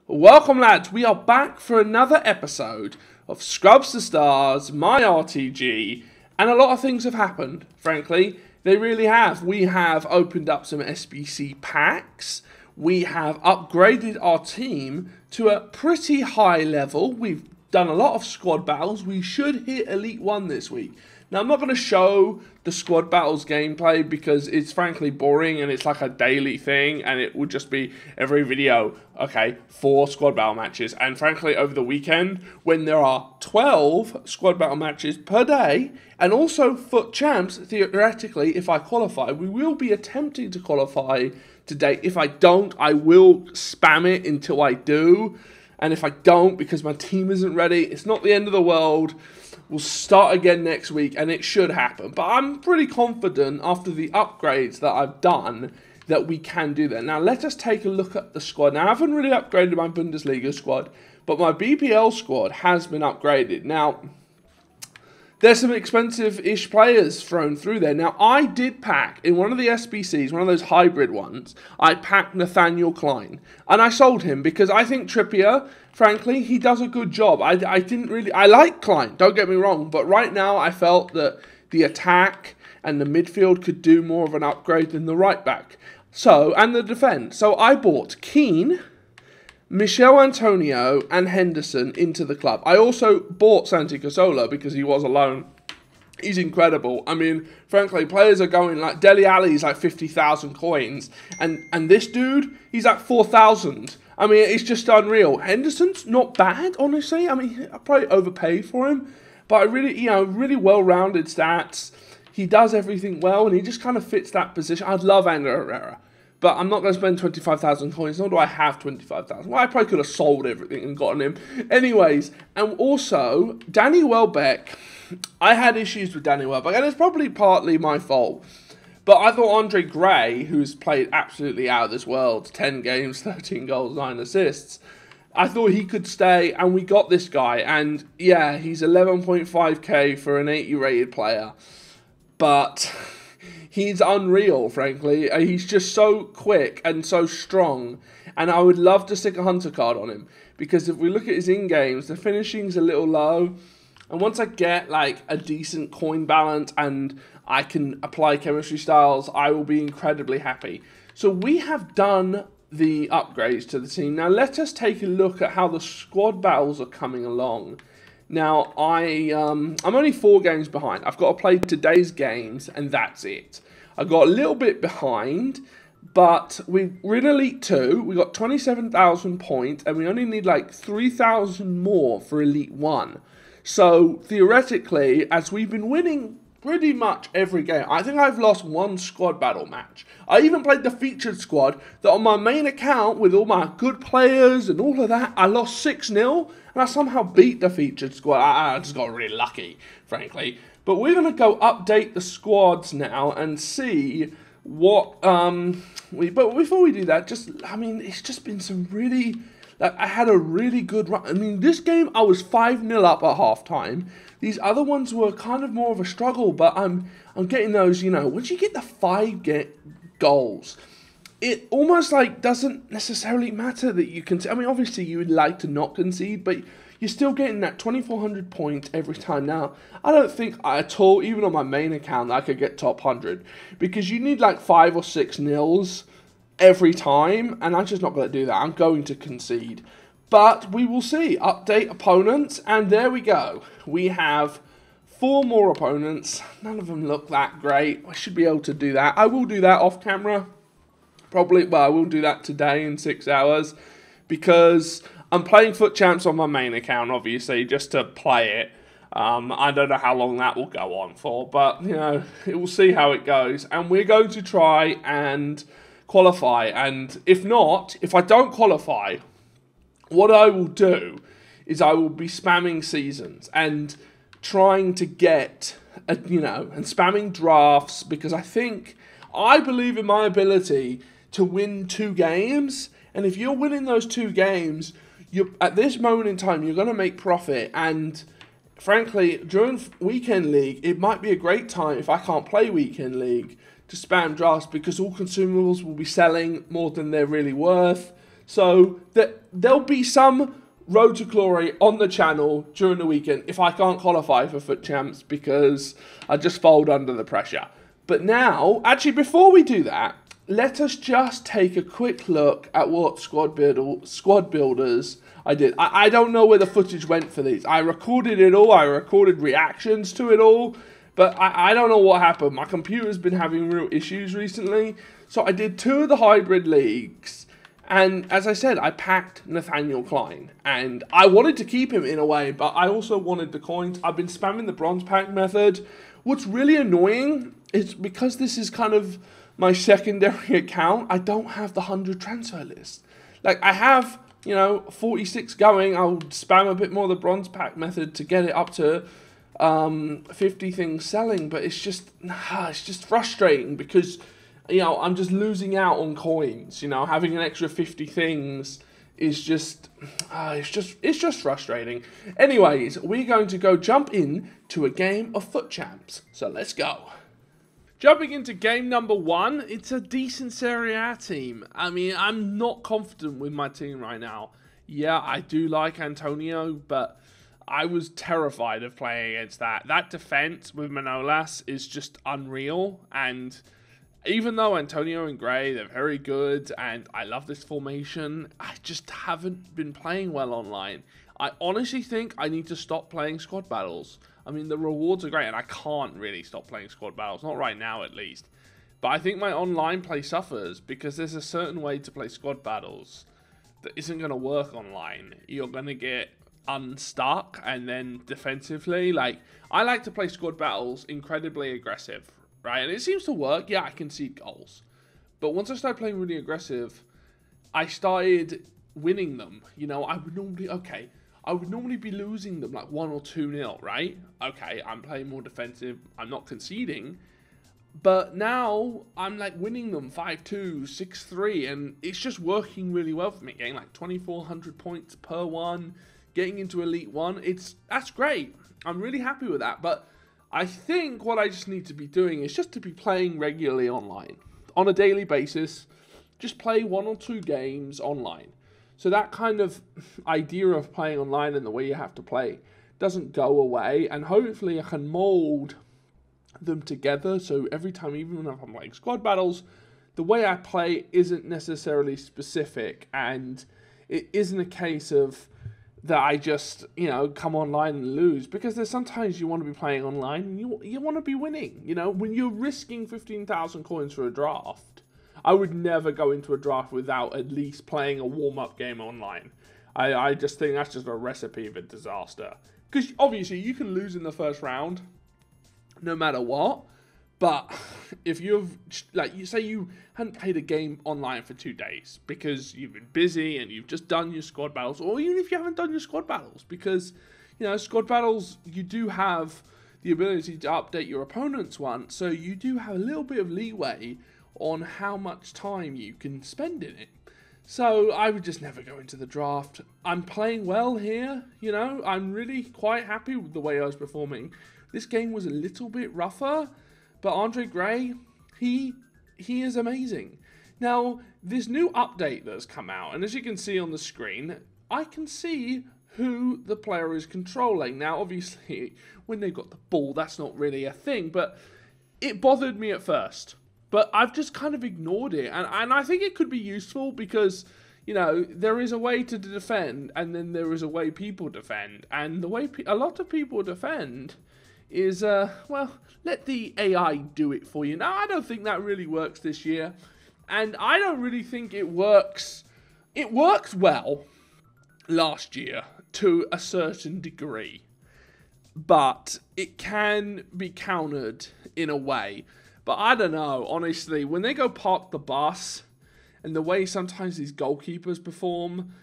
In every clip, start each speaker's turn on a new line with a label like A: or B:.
A: Welcome lads, we are back for another episode of Scrubs to Stars, my RTG, and a lot of things have happened, frankly. They really have. We have opened up some SBC packs, we have upgraded our team to a pretty high level, we've done a lot of squad battles, we should hit Elite 1 this week. Now, I'm not going to show the squad battles gameplay because it's frankly boring and it's like a daily thing and it would just be every video, okay, 4 squad battle matches. And frankly, over the weekend, when there are 12 squad battle matches per day and also FUT champs, theoretically, if I qualify, we will be attempting to qualify today. If I don't, I will spam it until I do. And if I don't, because my team isn't ready, it's not the end of the world. We'll start again next week, and it should happen. But I'm pretty confident after the upgrades that I've done that we can do that. Now, let us take a look at the squad. Now, I haven't really upgraded my Bundesliga squad, but my BPL squad has been upgraded. Now, there's some expensive-ish players thrown through there. Now, I did pack, in one of the SBCs, one of those hybrid ones, I packed Nathaniel Klein. And I sold him because I think Trippier, frankly, he does a good job. I like Klein, don't get me wrong. But right now, I felt that the attack and the midfield could do more of an upgrade than the right back. So, and the defence. So, I bought Keane, Michel Antonio and Henderson into the club. I also bought Santi Cazorla because he was alone. He's incredible. I mean, frankly, players are going like Dele Alli's like 50,000 coins, and this dude, he's like 4,000. I mean, it's just unreal. Henderson's not bad, honestly. I mean, I probably overpaid for him, but I really, really well-rounded stats. He does everything well, and he just kind of fits that position. I'd love Ander Herrera. But I'm not going to spend 25,000 coins, nor do I have 25,000. Well, I probably could have sold everything and gotten him. Anyways, and also, Danny Welbeck, I had issues with Danny Welbeck, and it's probably partly my fault. But I thought Andre Gray, who's played absolutely out of this world, 10 games, 13 goals, 9 assists, I thought he could stay, and we got this guy. And yeah, he's 11.5k for an 80 rated player. But he's unreal, frankly. He's just so quick and so strong. And I would love to stick a hunter card on him. Because if we look at his in-games, the finishing's a little low. And once I get like a decent coin balance and I can apply chemistry styles, I will be incredibly happy. So we have done the upgrades to the team. Now let us take a look at how the squad battles are coming along. Now, I'm only 4 games behind. I've got to play today's games, and that's it. I got a little bit behind, but we're in Elite 2. We got 27,000 points, and we only need like 3,000 more for Elite 1. So, theoretically, as we've been winning pretty much every game, I think I've lost 1 squad battle match. I even played the featured squad that on my main account with all my good players and all of that, I lost 6-0. And I somehow beat the featured squad. I just got really lucky, frankly. But we're going to go update the squads now and see what But before we do that, it's just been some really... I had a really good run. I mean, this game, I was 5-0 up at halftime. These other ones were kind of more of a struggle, but I'm getting those, once you get the 5 goals... It almost like doesn't necessarily matter that you can... I mean, obviously you would like to not concede, but you're still getting that 2,400 points every time. Now, I don't think at all, even on my main account, that I could get top 100. Because you need like 5 or 6 nils every time, and I'm just not going to do that. I'm going to concede. But we will see. Update opponents, and there we go. We have 4 more opponents. None of them look that great. I should be able to do that. I will do that off camera. Probably, well, I will do that today in 6 hours because I'm playing FUT champs on my main account, obviously, just to play it. I don't know how long that will go on for, but, we'll see how it goes. And we're going to try and qualify. And if not, if I don't qualify, what I will do is I will be spamming seasons and trying to get, and spamming drafts because I believe in my ability to win 2 games, and if you're winning those 2 games, at this moment in time, you're going to make profit, and frankly, during Weekend League, it might be a great time, if I can't play Weekend League, to spam drafts, because all consumables will be selling more than they're really worth, So there'll be some Road to Glory on the channel during the weekend if I can't qualify for Foot Champs because I just fold under the pressure. But now, actually, before we do that, let us just take a quick look at what squad builders I did. I don't know where the footage went for these. I recorded it all. I recorded reactions to it all. But I don't know what happened. My computer's been having real issues recently. So I did 2 of the hybrid leagues. And as I said, I packed Nathaniel Klein. And I wanted to keep him in a way, but I also wanted the coins. I've been spamming the bronze pack method. What's really annoying is because this is kind of my secondary account, I don't have the 100 transfer list. Like, I have, 46 going. I'll spam a bit more the bronze pack method to get it up to 50 things selling, but it's just frustrating because, I'm just losing out on coins. Having an extra 50 things is just, it's just frustrating. Anyways, we're going to go jump in to a game of Foot Champs. So let's go. Jumping into game number 1, it's a decent Serie A team. I mean, I'm not confident with my team right now. Yeah, I do like Antonio, but I was terrified of playing against that. That defense with Manolas is just unreal, and even though Antonio and Gray, they're very good, and I love this formation, I just haven't been playing well online. I honestly think I need to stop playing squad battles. I mean, the rewards are great, and I can't really stop playing squad battles. Not right now, at least. But I think my online play suffers because there's a certain way to play squad battles that isn't going to work online. You're going to get unstuck, and then defensively, I like to play squad battles incredibly aggressive, right? And it seems to work. Yeah, I concede goals. But once I started playing really aggressive, I started winning them. I would normally be losing them 1 or 2-0, right? Okay, I'm playing more defensive. I'm not conceding. But now I'm winning them 5-2, 6-3, and it's just working really well for me. Getting 2,400 points per one, getting into Elite 1. That's great. I'm really happy with that. But I think what I just need to be doing is just to be playing regularly online. On a daily basis, just play 1 or 2 games online. So that kind of idea of playing online and the way you have to play doesn't go away. And hopefully I can mold them together. So every time, even if I'm playing squad battles, the way I play isn't necessarily specific. And it isn't a case of that I just, come online and lose. Because there's sometimes you want to be playing online and you want to be winning. When you're risking 15,000 coins for a draft, I would never go into a draft without at least playing a warm-up game online. I just think that's just a recipe for disaster. Because obviously you can lose in the first round, no matter what. But if you say you hadn't played a game online for 2 days because you've been busy and you've just done your squad battles, or even if you haven't done your squad battles, because squad battles, you do have the ability to update your opponent's one, so you do have a little bit of leeway on how much time you can spend in it. So I would just never go into the draft. I'm playing well here, I'm really quite happy with the way I was performing. This game was a little bit rougher, but Andre Gray, he is amazing. Now, this new update that's come out, and as you can see on the screen, I can see who the player is controlling. Now, obviously, when they've got the ball, that's not really a thing, but it bothered me at first. But I've just kind of ignored it, and I think it could be useful because, there is a way to defend, and then there is a way people defend. And the way a lot of people defend is, let the AI do it for you. Now, I don't think that really works this year, and I don't really think it works. It worked well last year to a certain degree, but it can be countered in a way. But I don't know, honestly, when they go park the bus and the way sometimes these goalkeepers perform,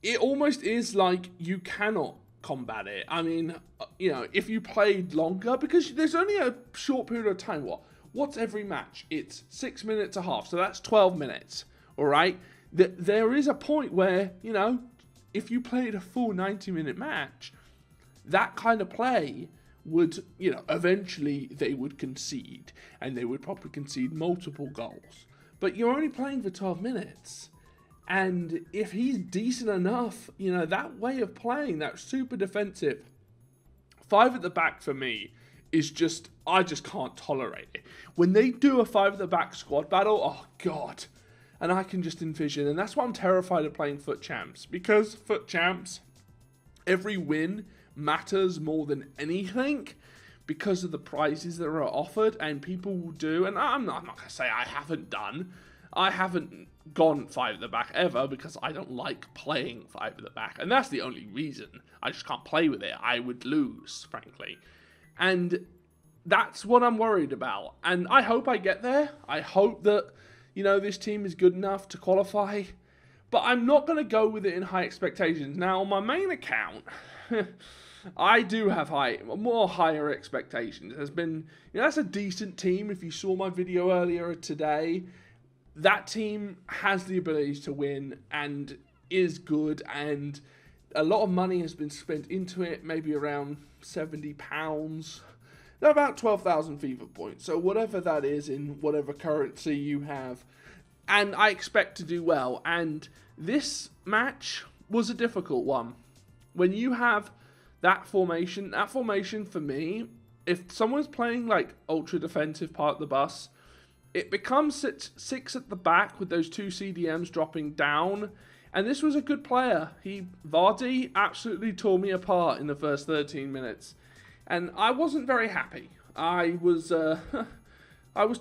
A: it almost is like you cannot combat it. I mean, if you played longer, because there's only a short period of time. What's every match? It's 6 minutes a half, so that's 12 minutes, all right? There is a point where, if you played a full 90-minute match, that kind of play would, eventually they would concede, and they would probably concede multiple goals. But you're only playing for 12 minutes, And if he's decent enough, you know, that way of playing, that super defensive, 5 at the back for me is just, I just can't tolerate it. When they do a 5 at the back squad battle, oh God. And I can just envision, and that's why I'm terrified of playing FUT Champs. Because FUT Champs, every win matters more than anything because of the prizes that are offered, and people will do, and I'm not going to say I haven't gone 5 at the back ever because I don't like playing 5 at the back, and that's the only reason. I just can't play with it. I would lose, frankly. And that's what I'm worried about. And I hope I get there. I hope that, you know, this team is good enough to qualify. But I'm not going to go with it in high expectations. Now, on my main account, I do have higher expectations. There's been, you know, that's a decent team. If you saw my video earlier today, that team has the abilities to win and is good, and a lot of money has been spent into it, maybe around £70. They're about 12,000 FIFA points, so whatever that is in whatever currency you have. And I expect to do well, and this match was a difficult one. When you have that formation for me, if someone's playing like ultra defensive part of the bus, it becomes 6 at the back with those 2 CDMs dropping down. And this was a good player. Vardy absolutely tore me apart in the first 13 minutes. And I wasn't very happy. I was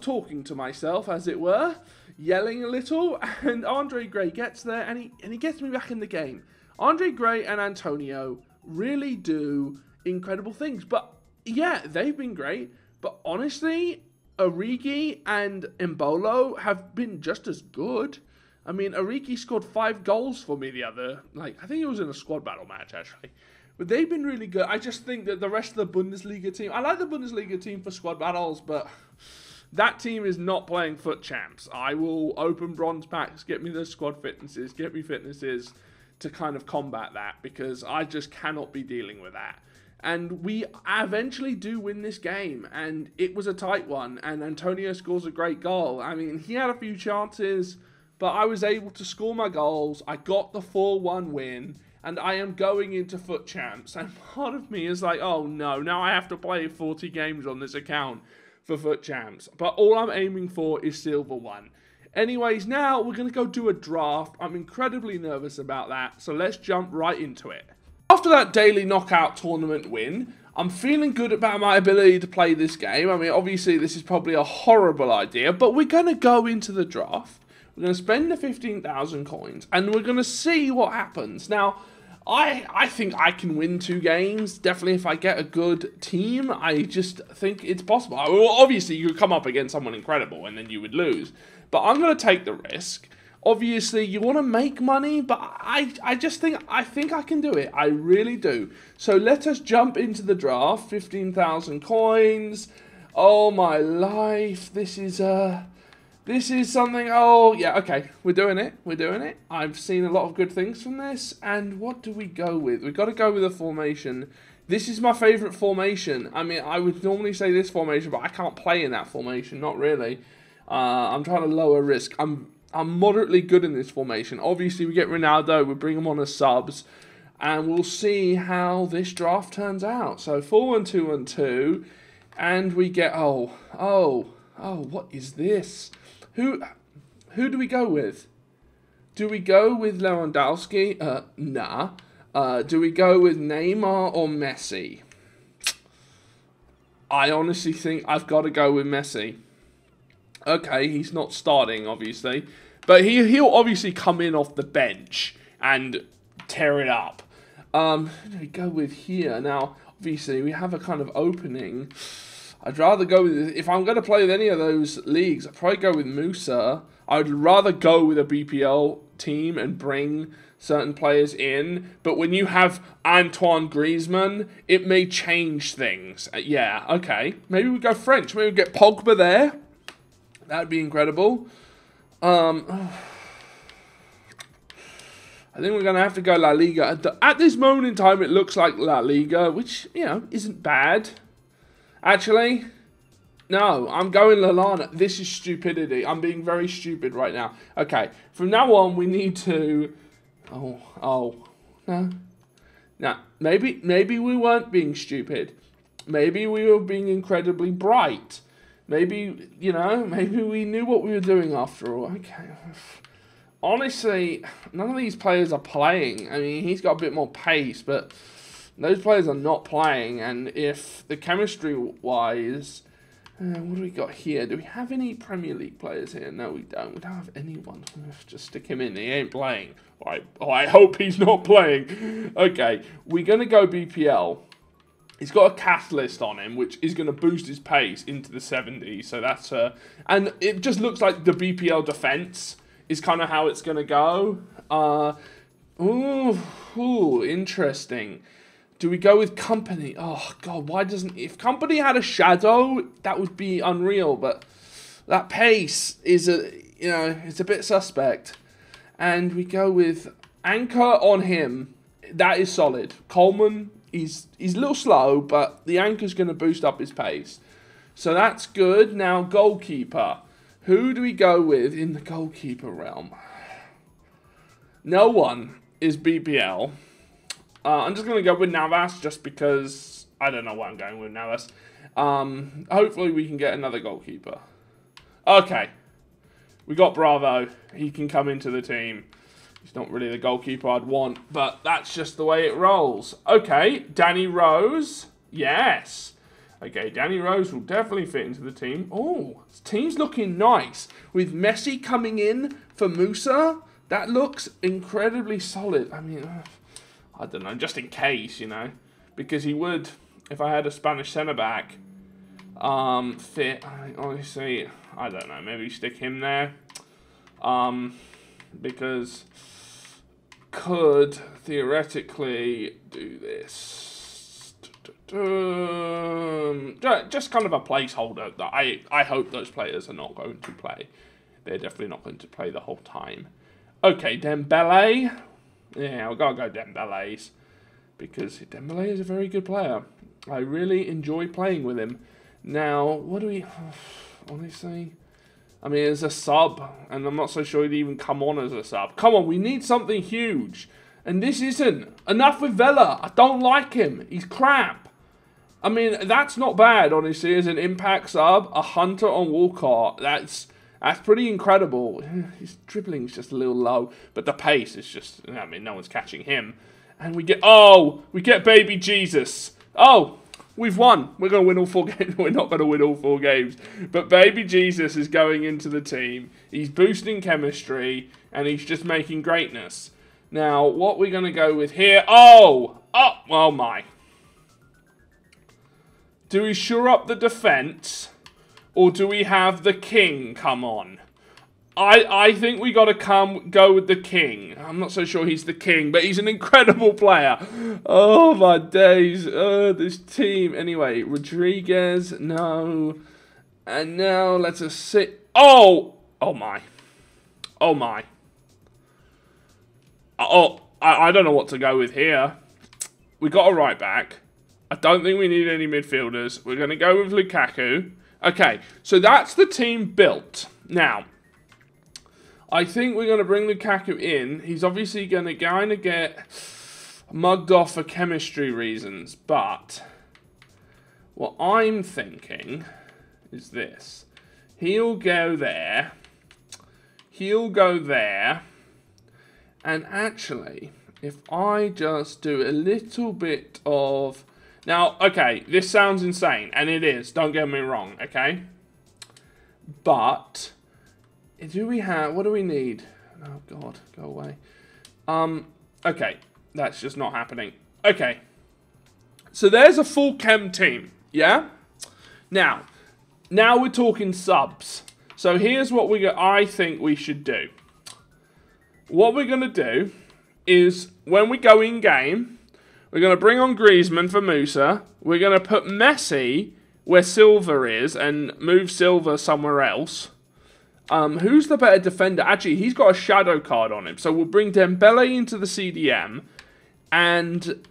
A: talking to myself, as it were, yelling a little, and Andre Gray gets there, and he gets me back in the game. Andre Gray and Antonio really do incredible things. But yeah, they've been great. But honestly, Origi and Embolo have been just as good. I mean, Origi scored 5 goals for me the other, I think it was in a squad battle match, actually. But they've been really good. I just think that the rest of the Bundesliga team, I like the Bundesliga team for squad battles, but that team is not playing FUT Champs. I will open bronze packs, get me those squad fitnesses, get me fitnesses to kind of combat that, because I just cannot be dealing with that. And we eventually do win this game, and it was a tight one, and Antonio scores a great goal. I mean, he had a few chances, but I was able to score my goals. I got the 4-1 win, and I am going into FUT Champs. And part of me is like, oh no, now I have to play 40 games on this account for FUT Champs. But all I'm aiming for is Silver 1. Anyways, now we're going to go do a draft. I'm incredibly nervous about that, so let's jump right into it. After that daily knockout tournament win, I'm feeling good about my ability to play this game. I mean, obviously this is probably a horrible idea, but we're going to go into the draft. We're going to spend the 15,000 coins, and we're going to see what happens. Now, I think I can win 2 games. Definitely if I get a good team, I just think it's possible. Well, obviously, you could come up against someone incredible, and then you would lose. But I'm going to take the risk. Obviously, you want to make money, but I just think I can do it. I really do. So let us jump into the draft. 15,000 coins. Oh my life. This is something. Oh yeah, okay. We're doing it. We're doing it. I've seen a lot of good things from this. And what do we go with? We've got to go with a formation. This is my favorite formation. I mean, I would normally say this formation, but I can't play in that formation. Not really. I'm trying to lower risk. I'm moderately good in this formation. Obviously, we get Ronaldo, we bring him on as subs, and we'll see how this draft turns out. So 4-1-2-1-2, and we get what is this? Who do we go with? Do we go with Lewandowski? Nah. Do we go with Neymar or Messi? I honestly think I've got to go with Messi. Okay, he's not starting, obviously. But he'll obviously come in off the bench and tear it up. Who do we go with here? Now, obviously, we have a kind of opening. I'd rather go with... If I'm going to play with any of those leagues, I'd probably go with Musa. I'd rather go with a BPL team and bring certain players in. But when you have Antoine Griezmann, it may change things. Yeah, okay. Maybe we go French. Maybe we get Pogba there. That'd be incredible. I think we're going to have to go La Liga. At this moment in time, it looks like La Liga, which, you know, isn't bad. Actually, No, I'm going Lallana. This is stupidity. I'm being very stupid right now. Okay, from now on, we need to... Oh, no. No, maybe we weren't being stupid. Maybe we were being incredibly bright. Maybe, you know, maybe we knew what we were doing after all. Okay. Honestly, none of these players are playing. I mean, he's got a bit more pace, but those players are not playing. And if the chemistry-wise... what do we got here? Do we have any Premier League players here? No, we don't. We don't have anyone. Just stick him in. He ain't playing. I hope he's not playing. Okay, we're going to go BPL. He's got a catalyst on him, which is going to boost his pace into the 70s. So that's... and it just looks like the BPL defense is kind of how it's going to go. Interesting. Do we go with Company? Oh, God, why doesn't... If Company had a shadow, that would be unreal. But that pace is, it's a bit suspect. And we go with Anchor on him. That is solid. Coleman, he's a little slow, but the Anchor's going to boost up his pace. So that's good. Now, goalkeeper. Who do we go with in the goalkeeper realm? No one is BPL. I'm just going to go with Navas just because I don't know why I'm going with Navas. Hopefully we can get another goalkeeper. Okay. We got Bravo. He can come into the team. He's not really the goalkeeper I'd want, but that's just the way it rolls. Okay, Danny Rose. Yes. Okay, Danny Rose will definitely fit into the team. Oh, this team's looking nice. With Messi coming in for Musa, that looks incredibly solid. I mean... I don't know, just in case, because he would, if I had a Spanish centre-back, fit, honestly, I don't know, maybe stick him there, because could theoretically do this, just kind of a placeholder that I hope those players are not going to play. They're definitely not going to play the whole time. Okay, Dembele. Yeah, I've got to go Dembele's because Dembele is a very good player. I really enjoy playing with him. Now, what do we... honestly... I mean, as a sub, and I'm not so sure he'd even come on as a sub. Come on, we need something huge. And this isn't. Enough with Vela. I don't like him. He's crap. I mean, that's not bad, honestly, as an impact sub. A Hunter on Walcott. That's pretty incredible. His dribbling's just a little low, but the pace is just... I mean, no one's catching him. And we get... Oh! We get Baby Jesus. Oh! We've won. We're going to win all 4 games. We're not going to win all 4 games. But Baby Jesus is going into the team. He's boosting chemistry, and he's just making greatness. Now, what we're going to go with here... Oh! Oh my. Do we shore up the defence... Or do we have the king come on? I think we got to go with the king. I'm not so sure he's the king, but he's an incredible player. Oh, my days. This team. Anyway, Rodriguez, no. And now let's just sit. Oh! Oh, my. Oh, my. Oh, I don't know what to go with here. We got a right back. I don't think we need any midfielders. We're going to go with Lukaku. Okay, so that's the team built. Now, I think we're going to bring Lukaku in. He's obviously going to kind of get mugged off for chemistry reasons, but what I'm thinking is this. He'll go there. He'll go there. And actually, if I just do a little bit of... Now, okay, this sounds insane, and it is, don't get me wrong, okay? But, what do we need? Oh, God, go away. Okay, that's just not happening. Okay, so there's a full chem team, yeah? Now we're talking subs. So here's what I think we should do. What we're going to do is, when we go in-game... We're going to bring on Griezmann for Musa. We're going to put Messi where Silva is and move Silva somewhere else. Who's the better defender? Actually, he's got a shadow card on him. So we'll bring Dembele into the CDM. And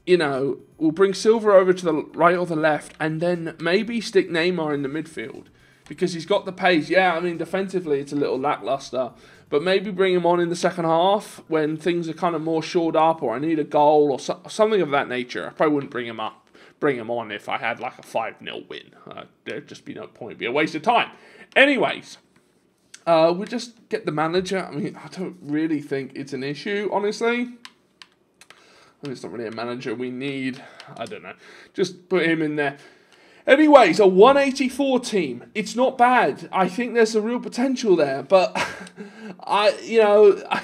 A: you know, we'll bring Silva over to the right or the left, and then maybe stick Neymar in the midfield because he's got the pace. Yeah, I mean, defensively it's a little lackluster, but maybe bring him on in the second half when things are kind of more shored up, or I need a goal or something of that nature. I probably wouldn't bring him on if I had like a 5-0 win. There'd just be no point. It'd be a waste of time. Anyways, we'll just get the manager. I mean, I don't really think it's an issue, honestly. I mean, it's not really a manager we need. I don't know. Just put him in there. Anyways, a 184 team. It's not bad. I think there's a real potential there, but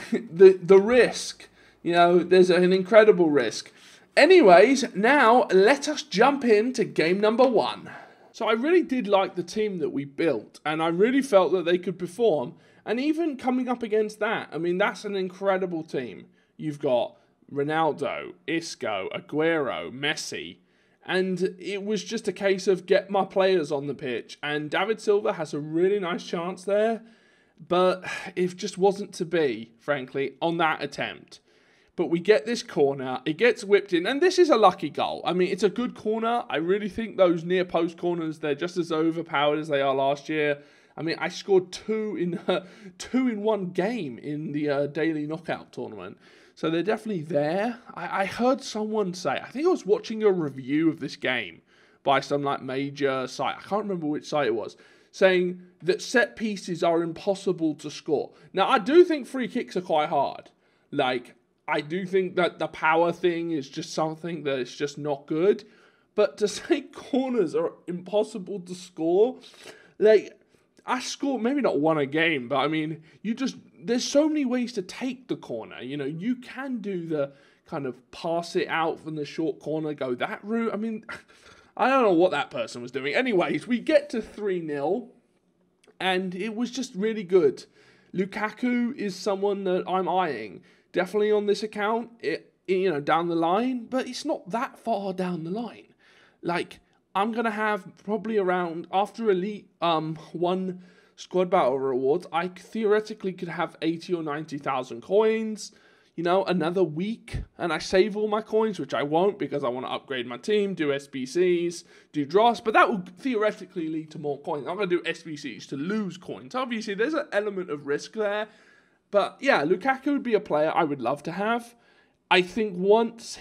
A: the risk, there's an incredible risk. Anyways, now let us jump into game number 1. So I really did like the team that we built, and I really felt that they could perform. And even coming up against that, I mean, that's an incredible team. You've got Ronaldo, Isco, Aguero, Messi, and it was just a case of get my players on the pitch. And David Silva has a really nice chance there, but it just wasn't to be, frankly, on that attempt. But we get this corner, it gets whipped in, and this is a lucky goal. I mean, it's a good corner. I really think those near post corners, they're just as overpowered as they are last year. I mean, I scored two in one game in the daily knockout tournament. So they're definitely there. I heard someone say, I think I was watching a review of this game by some like major site, I can't remember which site it was, saying that set pieces are impossible to score. Now, I do think free kicks are quite hard. Like, I do think that the power thing is just something that is just not good. But to say corners are impossible to score, like, I scored maybe not one a game, but I mean, there's so many ways to take the corner. You can do the kind of pass it out from the short corner, go that route. I mean, I don't know what that person was doing. Anyways, we get to 3-0, and it was just really good. Lukaku is someone that I'm eyeing. Definitely on this account, down the line, but it's not that far down the line. Like, I'm going to have probably around, after Elite 1 Squad Battle rewards, I theoretically could have 80 or 90,000 coins, another week, and I save all my coins, which I won't because I want to upgrade my team, do SBCs, do dross, but that will theoretically lead to more coins. I'm going to do SBCs to lose coins. Obviously, there's an element of risk there, but yeah, Lukaku would be a player I would love to have. I think once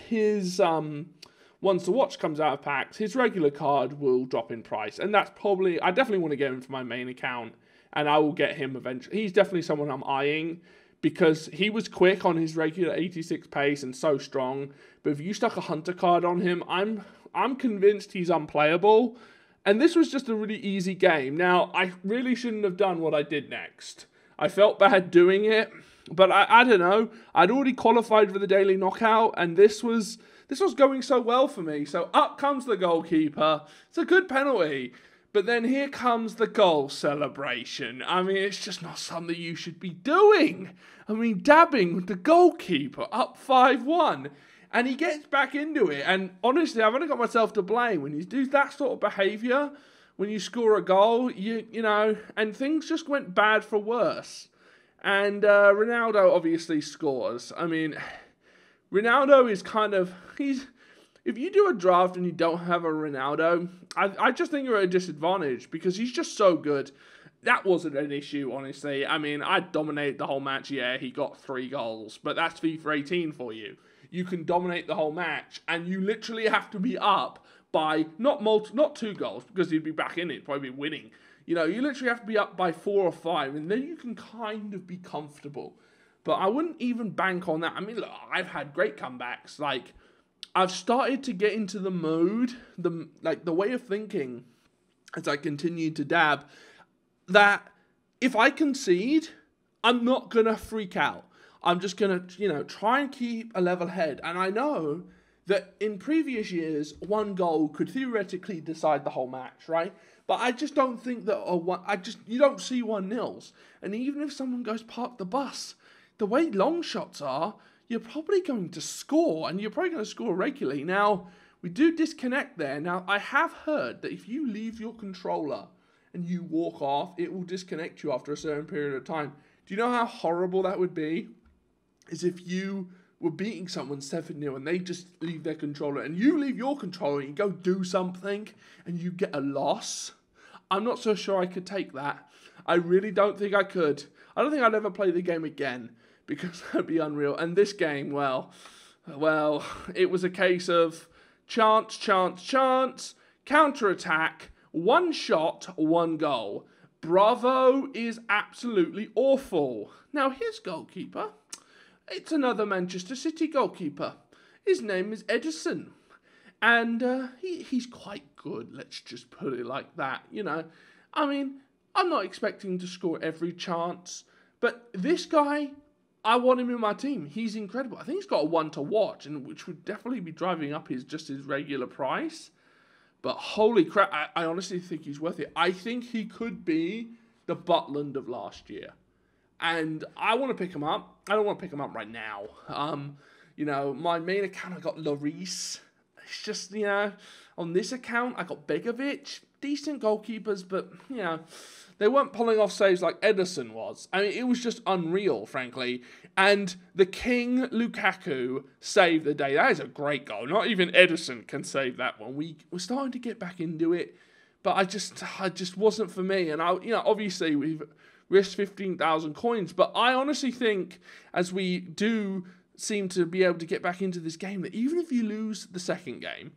A: once the watch comes out of packs, his regular card will drop in price. And that's probably, I definitely want to get him for my main account. And I will get him eventually. He's definitely someone I'm eyeing because he was quick on his regular 86 pace and so strong. But if you stuck a hunter card on him, I'm convinced he's unplayable. And this was just a really easy game. Now, I really shouldn't have done what I did next. I felt bad doing it, but I don't know. I'd already qualified for the daily knockout, and this was going so well for me. So up comes the goalkeeper. It's a good penalty. But then here comes the goal celebration. I mean, it's just not something you should be doing. I mean, dabbing with the goalkeeper up 5-1. And he gets back into it. And honestly, I've only got myself to blame. When you do that sort of behaviour, when you score a goal, and things just went bad for worse. And Ronaldo obviously scores. I mean, Ronaldo is kind of, if you do a draft and you don't have a Ronaldo, I just think you're at a disadvantage because he's just so good. That wasn't an issue, honestly. I mean, I dominated the whole match. Yeah, he got 3 goals, but that's FIFA 18 for you. You can dominate the whole match, and you literally have to be up by not 2 goals because he'd be back in it, probably be winning. You literally have to be up by 4 or 5, and then you can kind of be comfortable. But I wouldn't even bank on that. I mean, look, I've had great comebacks. Like, I've started to get into the mode, the way of thinking as I continue to dab, that if I concede, I'm not going to freak out. I'm just going to, try and keep a level head. And I know that in previous years, 1 goal could theoretically decide the whole match, right? But I just don't think that you don't see 1-0s. And even if someone goes park the bus, the way long shots are, you're probably going to score, and you're probably going to score regularly. Now, we do disconnect there. Now, I have heard that if you leave your controller and you walk off, it will disconnect you after a certain period of time. Do you know how horrible that would be? Is if you were beating someone 7-0 and they just leave their controller and you leave your controller and you go do something and you get a loss. I'm not so sure I could take that. I really don't think I could. I don't think I'd ever play the game again because that'd be unreal. And this game, well, it was a case of chance, counter-attack, one shot, one goal. Bravo is absolutely awful. Now, his goalkeeper, it's another Manchester City goalkeeper. His name is Edison. And he's quite good, let's just put it like that, you know. I mean, I'm not expecting to score every chance, but this guy, I want him in my team. He's incredible. I think he's got a 1 to watch, and which would definitely be driving up his regular price. But holy crap, I honestly think he's worth it. I think he could be the Butland of last year. And I want to pick him up. I don't want to pick him up right now. You know, my main account, I got Lloris. It's just, you know, on this account, I got Begovic. Decent goalkeepers, but, you know, they weren't pulling off saves like Edison was. I mean, it was just unreal, frankly. And the King Lukaku saved the day. That is a great goal. Not even Edison can save that one. We're starting to get back into it, but I just wasn't for me. And obviously we've risked 15,000 coins, but I honestly think as we do seem to be able to get back into this game, that even if you lose the second game,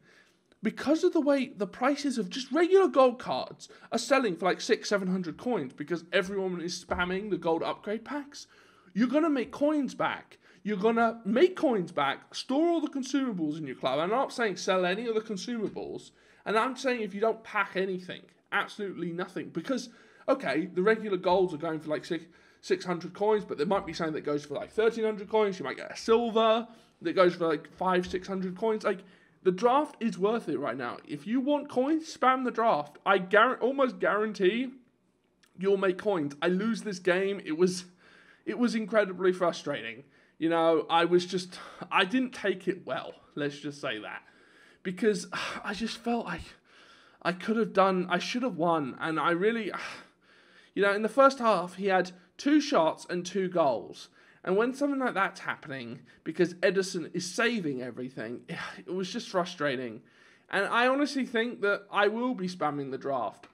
A: because of the way the prices of just regular gold cards are selling for like 600-700 coins because everyone is spamming the gold upgrade packs, you're going to make coins back. You're going to make coins back, store all the consumables in your club. I'm not saying sell any of the consumables. And I'm saying if you don't pack anything, absolutely nothing. Because, okay, the regular golds are going for like 600 coins, but there might be something that goes for like 1,300 coins. You might get a silver that goes for like 500-600 coins. Like, the draft is worth it right now. If you want coins, spam the draft. I almost guarantee you'll make coins. I lose this game. It was incredibly frustrating. You know, I didn't take it well. Let's just say that. Because I just felt like I should have won. And I really, you know, in the first half, he had 2 shots and 2 goals. And when something like that's happening, because Edison is saving everything, it was just frustrating. And I honestly think that I will be spamming the draft.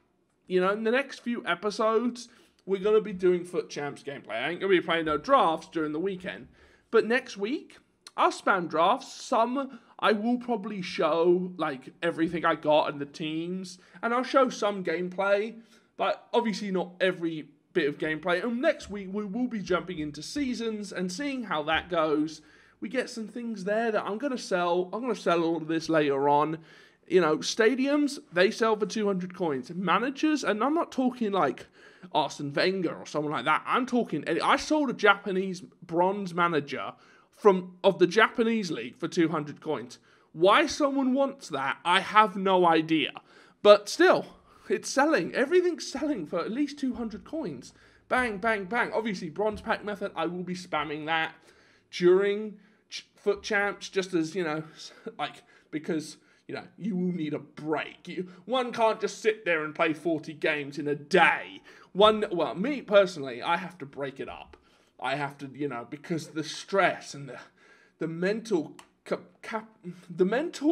A: You know, in the next few episodes, we're going to be doing Foot Champs gameplay. I ain't going to be playing no drafts during the weekend. But next week, I'll spam drafts. Some I will probably show, like, everything I got and the teams. And I'll show some gameplay, but obviously not every bit of gameplay. And next week we will be jumping into seasons and seeing how that goes. We get some things there that I'm going to sell. I'm going to sell all of this later on. You know, stadiums, they sell for 200 coins. Managers, and I'm not talking like Arsene Wenger or someone like that. I'm talking, I sold a Japanese bronze manager of the Japanese league for 200 coins. Why someone wants that, I have no idea. But still, it's selling. Everything's selling for at least 200 coins. Bang, bang, bang. Obviously, bronze pack method, I will be spamming that during Foot Champs, just as, you know, like, because, you know, you will need a break. One can't just sit there and play 40 games in a day. Well, me personally, I have to break it up. I have to, you know, because the stress and the mental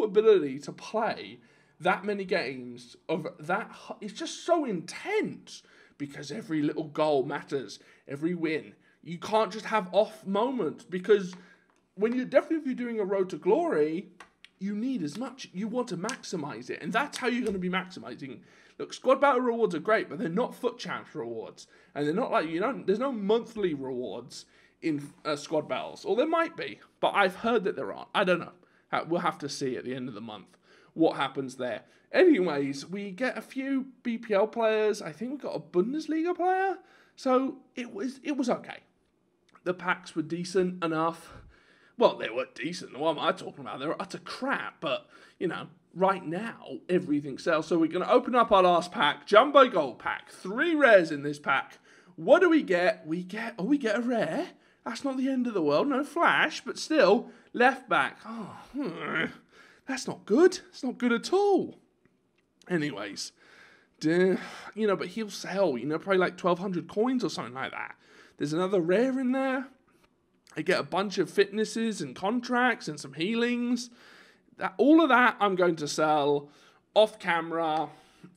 A: ability to play that many games of that, it's just so intense because every little goal matters, every win. You can't just have off moments because if you're doing a road to glory, you need as much. You want to maximize it, and that's how you're going to be maximizing. Look, squad battle rewards are great, but they're not Foot Champs rewards, and they're not like, you know, there's no monthly rewards in squad battles, or there might be, but I've heard that there aren't. I don't know. We'll have to see at the end of the month what happens there. Anyways, we get a few BPL players. I think we got a Bundesliga player. So it was okay. The packs were decent enough. Well, they were decent. What am I talking about? They were utter crap. But, you know, right now, everything sells. So we're going to open up our last pack. Jumbo Gold pack. 3 rares in this pack. What do we get? We get a rare. That's not the end of the world. No flash, but still, left back. Oh, that's not good. It's not good at all. Anyways, you know, but he'll sell, you know, probably like 1,200 coins or something like that. There's another rare in there. I get a bunch of fitnesses and contracts and some healings. All of that I'm going to sell off camera,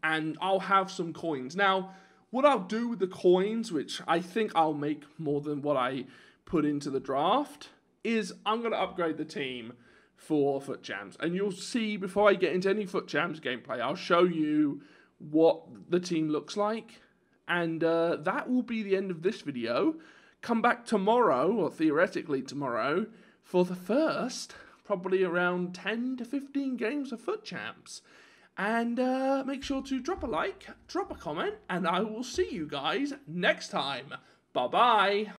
A: and I'll have some coins. Now, what I'll do with the coins, which I think I'll make more than what I put into the draft, is I'm going to upgrade the team for Foot Champs. And you'll see, before I get into any Foot Champs gameplay, I'll show you what the team looks like. And that will be the end of this video. Come back tomorrow, or theoretically tomorrow, for the first, probably around 10 to 15 games of Foot Champs. And make sure to drop a like, drop a comment, and I will see you guys next time. Bye-bye.